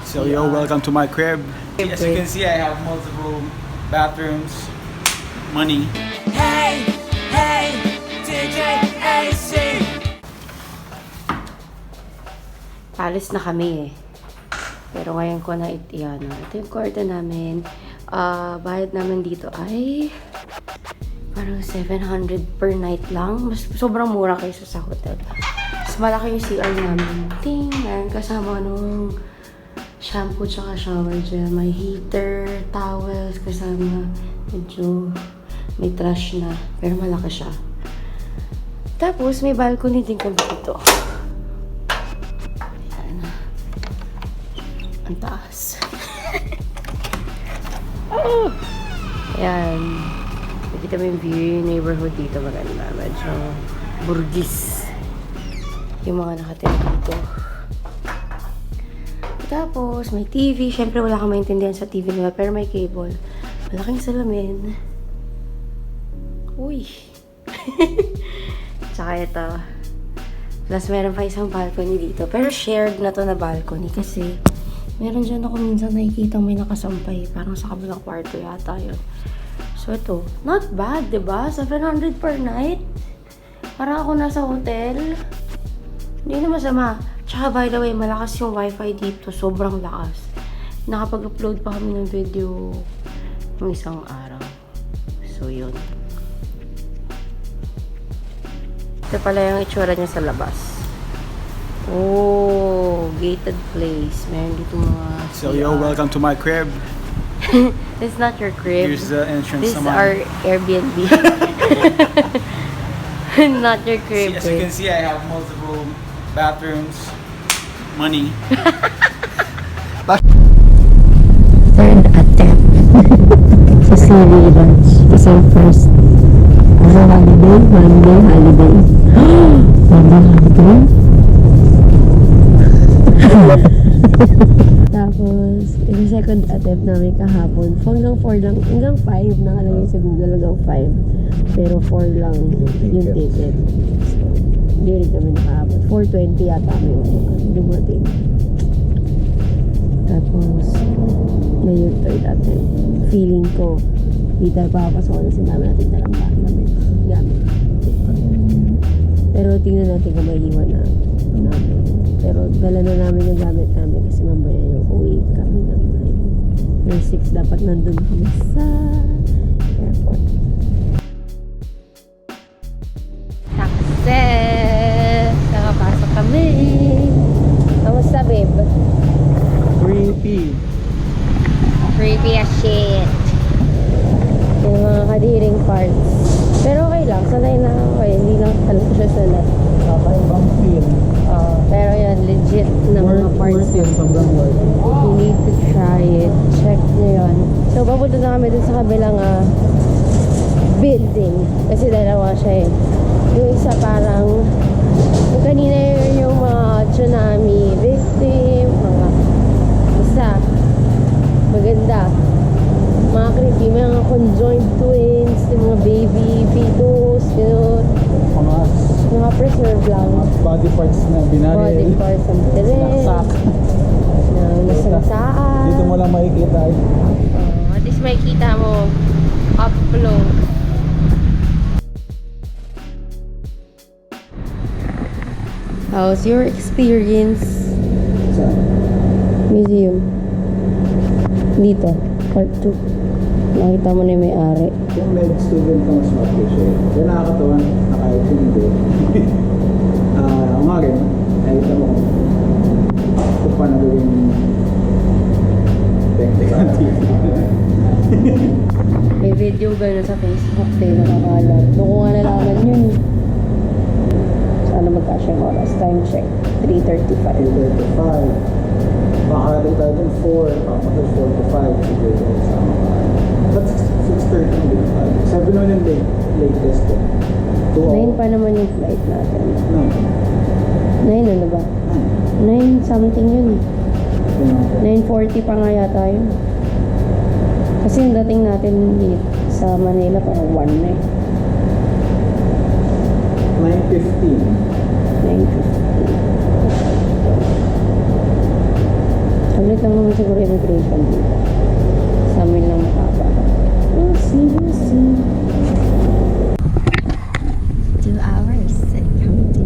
So yo, welcome to my crib. As you can see, I have multiple bathrooms, money. Hey, hey, DJ Acey. Alis na kami eh. Pero ngayon ko na ito yung kwarto namin. Bayad namin dito ay parang 700 per night lang. Mas sobrang mura kaysa sa hotel. Mas malaki yung CR namin. Ting! Meron kasama nung shampoo tsaka shower gel. May heater, towels kasama. Medyo may trash na. Pero malaki siya. Tapos may balcony din kami dito. Ayan. Ang taas. Oh! Ayan. Nakita mo yung view, yung neighborhood dito maganda. Medyo burgis yung mga nakatira dito. Tapos, may TV. Siyempre, wala kang maintindihan sa TV nila, pero may cable. Malaking salamin. Uy! Tsaka ito. Plus, meron pa isang balcony dito. Pero shared na to na balcony kasi meron dyan ako minsan nakikita may nakasampay. Parang sa kabilang kwarto yata yun. So, ito. Not bad, diba? 700 per night. Parang ako nasa hotel. Hindi na masama. Tsaka, by the way, malakas yung wifi dito. Sobrang lakas. Nakapag-upload pa kami ng video ng isang araw. So, yun. Ito pala yung itsura niya sa labas. Oh, gated place. Meron dito mga So yo, welcome to my crib. This is not your crib. Here's the entrance. This is our Airbnb. Not your crib. As you can see, I have multiple bathrooms, money. Third attempt sa Siriraj. Kasi first, holiday. Monday holiday. Tapos, yung second attempt namin kahapon, hanggang 4 lang, hanggang 5 nakalagay sa Google, hanggang 5. Pero 4 lang yung ticket. So, hindi rin kami nakahapon. 4:20 yata kami dumating. Tapos, ngayon third attempt. Feeling ko, di tayo papasok na sinabi natin talagang namin gamit. Pero tingnan natin kung may iwan na namin. Pero dala na namin yung gamit namin kasi mamaya yung uwi kami ng 9 or 6 dapat nandun kami sa airport. Success! Nakapasok kami! Kamusta, babe? Creepy. Creepy as shit. Yung mga kadiring parts. Pero okay lang, sanay na ako eh. Hindi lang talaga siya sanay. Kakaibang feel. Pero yan, legit na mga parts. Sobrang worth it. You need to try it. Check nyo yun. So, papunta na kami dun sa kabilang building. Kasi dalawa siya eh. Yung isa parang, yung kanina yung mga tsunami victim, mga isa, maganda. Mga creepy, mga conjoined twins, yung mga baby fetus, yun. Mga preserve lang. Body parts na binaril. Body parts ang Sinaksak. na nasansaan. Dito mo lang makikita. At least makikita mo up close. How's your experience? Sa Museum. Dito, part 2. Nakita mo na yung may-ari. yung med student ng smart siya. Kaya nakakatawa na kahit hindi. Umaga, nakita mo kung paano gawin technique on TV. May video gano'n sa Facebook tayo nakakalat. Doon ko nga nalaman yun. Sana magkasya yung oras. Time check. 3:35. 3:35. Makakarating tayo dun 4. Kapag 4 to 5. Siguro kasama ka. But 6:30 din tayo. 7 naman yung latest ko. 9 pa naman yung flight natin. No. 9 ano ba? 9 something yun. 9:40 pa nga yata yun. Kasi yung dating natin dito sa Manila parang 1 na eh. 9:15. 9:50. Ulit lang naman siguro immigration dito. Sa amin lang mababa. We'll see, we'll see. 2 hours and counting.